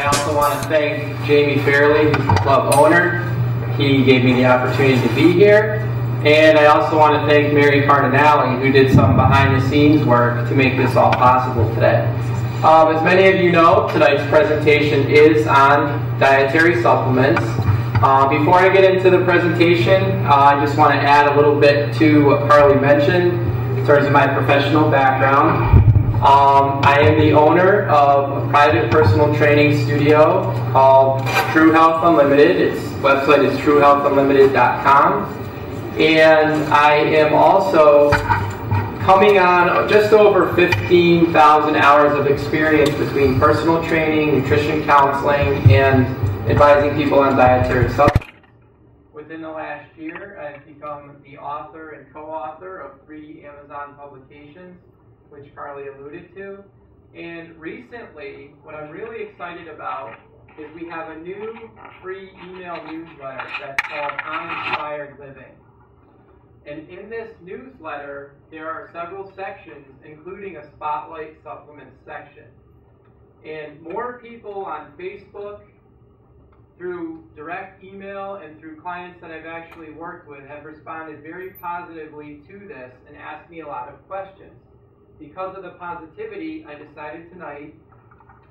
I also want to thank Jamie Fairley, who's the club owner. He gave me the opportunity to be here. And I also want to thank Mary Cardinale, who did some behind-the-scenes work to make this all possible today. As many of you know, tonight's presentation is on dietary supplements. Before I get into the presentation, I just want to add a little bit to what Carly mentioned in terms of my professional background. I am the owner of a private personal training studio called True Health Unlimited. Its website is truehealthunlimited.com. And I am also coming on just over 15,000 hours of experience between personal training, nutrition counseling, and advising people on dietary supplements. Within the last year, I've become the author and co-author of 3 Amazon publications, which Carly alluded to. And recently, what I'm really excited about is we have a new free email newsletter that's called Uninspired Living. And in this newsletter, there are several sections, including a Spotlight Supplements section. And more people on Facebook, through direct email, and through clients that I've actually worked with have responded very positively to this and asked me a lot of questions. Because of the positivity, I decided tonight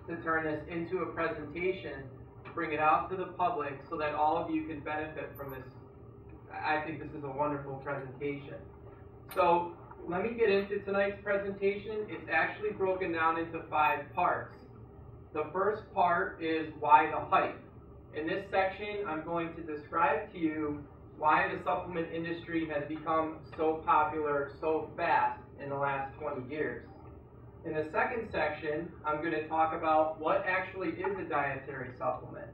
to turn this into a presentation, bring it out to the public so that all of you can benefit from this. I think this is a wonderful presentation. So let me get into tonight's presentation. It's actually broken down into 5 parts. The first part is why the hype. In this section, I'm going to describe to you why the supplement industry has become so popular so fast in the last 20 years. In the second section, I'm going to talk about what actually is a dietary supplement.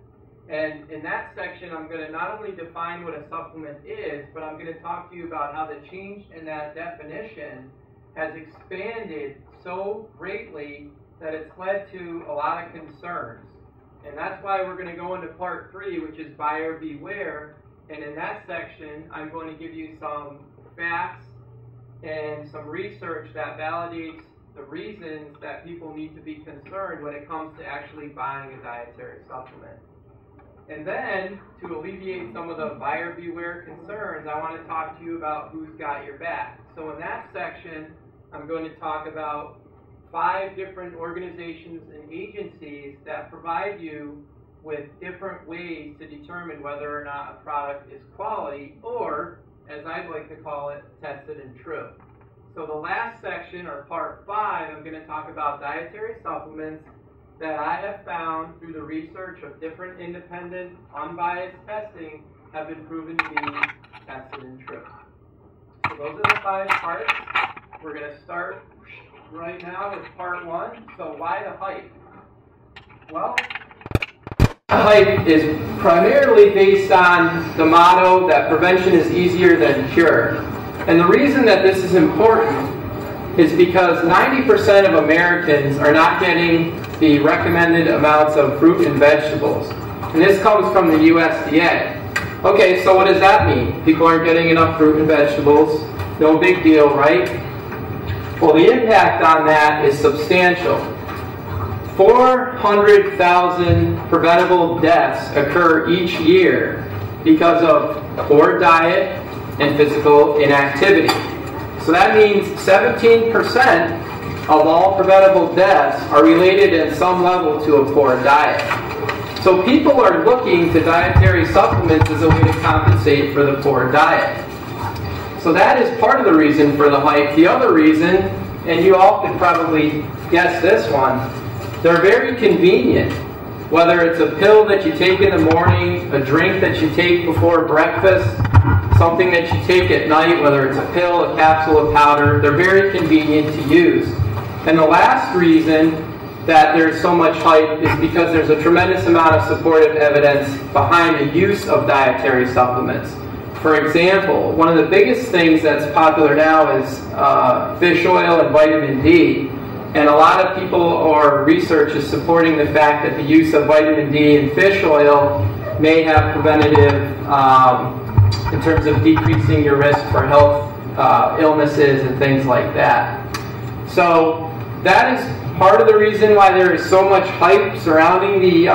And in that section, I'm going to not only define what a supplement is, but I'm going to talk to you about how the change in that definition has expanded so greatly that it's led to a lot of concerns. And that's why we're going to go into part 3, which is buyer beware. And in that section, I'm going to give you some facts and some research that validates the reasons that people need to be concerned when it comes to actually buying a dietary supplement. And then, to alleviate some of the buyer beware concerns, I want to talk to you about who's got your back. So in that section, I'm going to talk about 5 different organizations and agencies that provide you with different ways to determine whether or not a product is quality, or, as I'd like to call it, tested and true. So the last section, or part 5, I'm going to talk about dietary supplements that I have found through the research of different independent, unbiased testing have been proven to be tested and true. So those are the 5 parts. We're going to start right now with part 1. So why the hype? Well, the hype is primarily based on the motto that prevention is easier than cure. And the reason that this is important is because 90% of Americans are not getting the recommended amounts of fruit and vegetables. And this comes from the USDA. Okay, so what does that mean? People aren't getting enough fruit and vegetables. No big deal, right? Well, the impact on that is substantial. 400,000 preventable deaths occur each year because of poor diet and physical inactivity. So that means 17% of all preventable deaths are related at some level to a poor diet. So people are looking to dietary supplements as a way to compensate for the poor diet. So that is part of the reason for the hype. The other reason, and you all could probably guess this one, they're very convenient. Whether it's a pill that you take in the morning, a drink that you take before breakfast, something that you take at night, whether it's a pill, a capsule, a powder, they're very convenient to use. And the last reason that there's so much hype is because there's a tremendous amount of supportive evidence behind the use of dietary supplements. For example, one of the biggest things that's popular now is fish oil and vitamin D. And a lot of people or research is supporting the fact that the use of vitamin D in fish oil may have preventative in terms of decreasing your risk for health illnesses and things like that. So that is part of the reason why there is so much hype surrounding the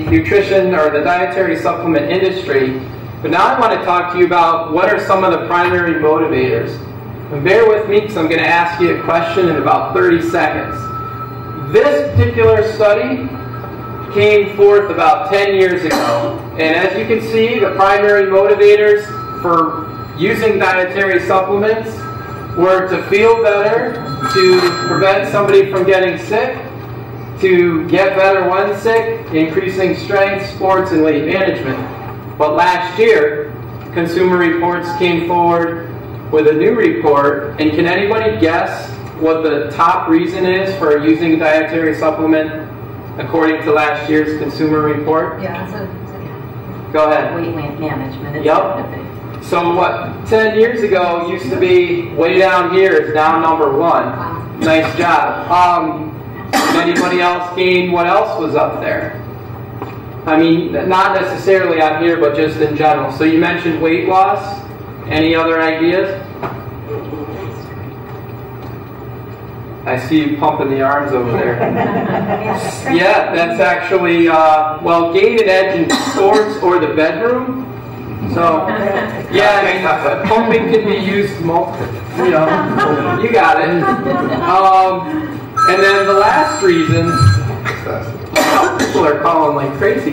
nutrition or the dietary supplement industry. But now I want to talk to you about what are some of the primary motivators. And bear with me because I'm going to ask you a question in about 30 seconds. This particular study came forth about 10 years ago. And as you can see, the primary motivators for using dietary supplements were to feel better, to prevent somebody from getting sick, to get better when sick, increasing strength, sports, and weight management. But last year, Consumer Reports came forward with a new report, and can anybody guess what the top reason is for using a dietary supplement according to last year's Consumer Report? Yeah, Go ahead. Weight management. Yep. So what 10 years ago used to be way down here is now number one. Wow. Nice job. Anybody else gain what else was up there? I mean, not necessarily out here, but just in general. So you mentioned weight loss. Any other ideas? I see you pumping the arms over there. Yeah, that's actually, well, gain an edge in sports or the bedroom. So, yeah, I mean, pumping can be used multiple, you know, you got it. And then the last reason, people are calling like crazy.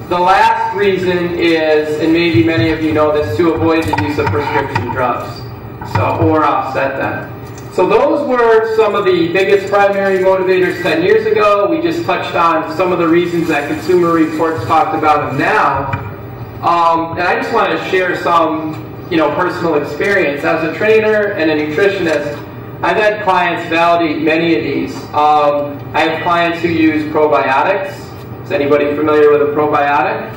The last reason is, and maybe many of you know this, to avoid the use of prescription drugs, or offset them. So those were some of the biggest primary motivators 10 years ago. We just touched on some of the reasons that Consumer Reports talked about them now. And I just want to share some, personal experience. As a trainer and a nutritionist, I've had clients validate many of these. I have clients who use probiotics. Is anybody familiar with a probiotic?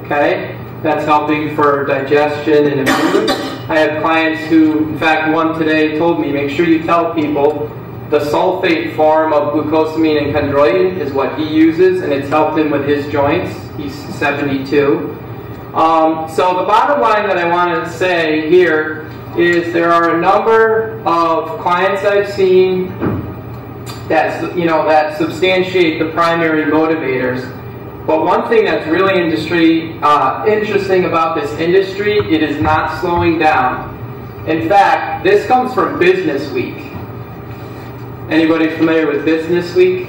Okay, that's helping for digestion and immune. I have clients who, in fact, one today told me, make sure you tell people the sulfate form of glucosamine and chondroitin is what he uses, and it's helped him with his joints. He's 72. So the bottom line that I want to say here is there are a number of clients I've seen that substantiate the primary motivators. But one thing that's really interesting about this industry, it is not slowing down. In fact, this comes from Business Week. Anybody familiar with Business Week?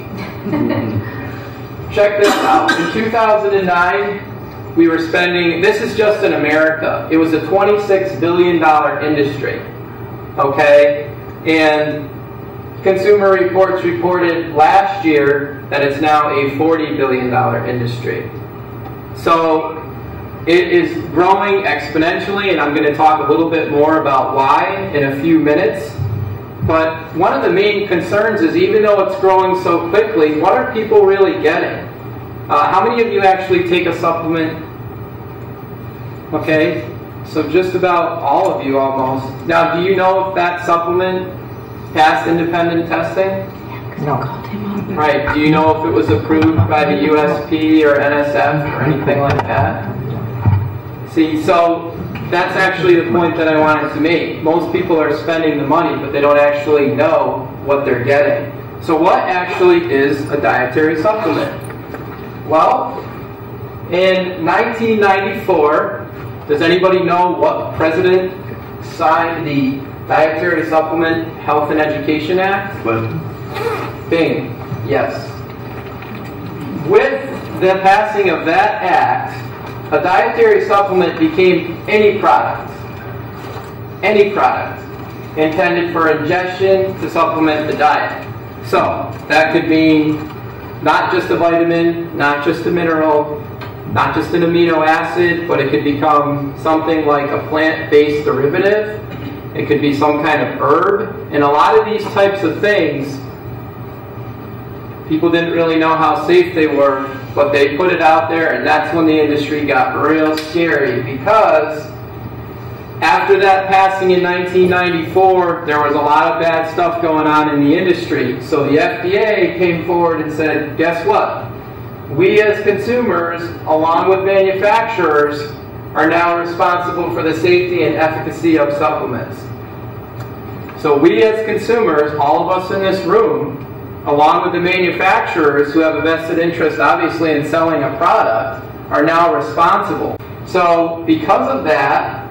Check this out. In 2009, we were spending, this is just in America, it was a $26 billion industry. Okay? And Consumer Reports reported last year that it's now a $40 billion industry. So it is growing exponentially, and I'm going to talk a little bit more about why in a few minutes. But one of the main concerns is, even though it's growing so quickly, what are people really getting? How many of you actually take a supplement? Okay, so just about all of you almost. Now, do you know if that supplement passed independent testing? No. Right. Do you know if it was approved by the USP or NSF or anything like that? See, so that's actually the point that I wanted to make. Most people are spending the money, but they don't actually know what they're getting. So what actually is a dietary supplement? Well, in 1994, does anybody know what president signed the Dietary Supplement Health and Education Act? Clinton. Bing. Yes. With the passing of that act, a dietary supplement became any product intended for ingestion to supplement the diet. So that could mean not just a vitamin, not just a mineral, not just an amino acid, but it could become something like a plant-based derivative. It could be some kind of herb. And a lot of these types of things, people didn't really know how safe they were, but they put it out there, and that's when the industry got real scary, because after that passing in 1994, there was a lot of bad stuff going on in the industry. So the FDA came forward and said, guess what? We as consumers, along with manufacturers, are now responsible for the safety and efficacy of supplements. So we as consumers, all of us in this room, along with the manufacturers who have a vested interest obviously in selling a product, are now responsible. So because of that,